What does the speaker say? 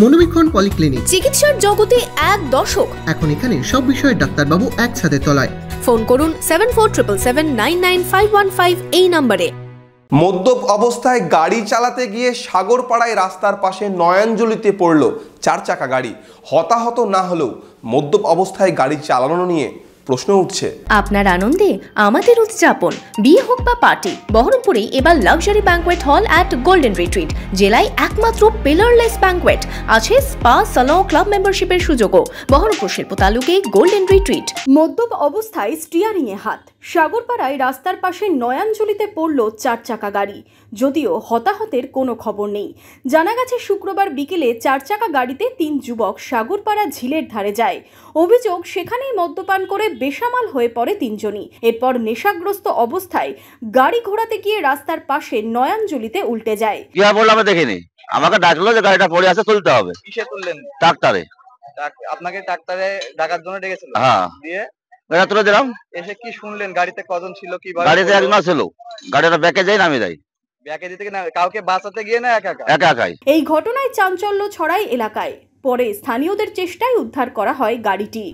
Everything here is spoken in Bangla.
মনোবীক্ষণ পলিক্লিনিক, চিকিৎসার জগতে এক দশক। এখন এখানে সব বিষয়ে ডাক্তারবাবু একসাথে তলায়। ফোন করুন 7477999515 এই নম্বরে। মদ্যপ অবস্থায় গাড়ি চালাতে গিয়ে সাগরপাড়ায় রাস্তার পাশে নয়নজলিতে পড়ল 4 চাকা গাড়ি। হতাহত না হলেও মদ্যপ অবস্থায় গাড়ি চালানো নিয়ে প্রশ্ন উঠছে। আপনার আনন্দে আমাদের উদযাপন। বিয়ে হোক বা পার্টি, বহরমপুরে এবার luxury banquet hall at golden retreat. জেলায় একমাত্র পিলারলেস ব্যাঙ্কোয়েট, আছে স্পা, সালন, ক্লাব মেম্বারশিপের সুযোগও। বহরমপুর শিল্প তালুকে গোল্ডেন রিট্রিট। মদ্যপ অবস্থায় স্টিয়ারিং এ হাত, সাগরপাড়ায় রাস্তার পাশে নয়নজলিতে পড়ল 4 চাকা গাড়ি। যদিও হতাহতের কোনো খবর নেই। জানা গেছে শুক্রবার বিকেলে 4 চাকা গাড়িতে 3 যুবক সাগরপাড়া ঝিলের ধারে যায়। অভিযোগ, সেখানেই মদ্যপান করে বেসামাল হয়ে পড়ে 3 জনই। এরপর নেশাগ্রস্ত অবস্থায় গাড়ি ঘোরাতে গিয়ে রাস্তার পাশে নয়নজলিতে উল্টে যায়। কি বললাম দেখিনি, আমাকে ডাকলো যে গাড়িটা পড়ে আছে, তুলতে হবে। কিসে তুললেন? ট্রাক্টরে। আপনাকে ট্রাক্টরে ডাকার জন্য ডেকেছিল? হ্যাঁ। দিয়ে গাড়ি তুলে দিলাম। এসে কি শুনলেন? গাড়িতে কজন ছিল? কি গাড়িতে একজন ছিল, গাড়িটা ব্যাকে যাই নামে যাই। ব্যাকে দিতে না কাউকে বাঁচাতে গিয়ে না একা একাই। এই ঘটনায় চাঞ্চল্য ছড়ায় এলাকায়। পরে স্থানীয়দের চেষ্টায় উদ্ধার করা হয় গাড়িটি।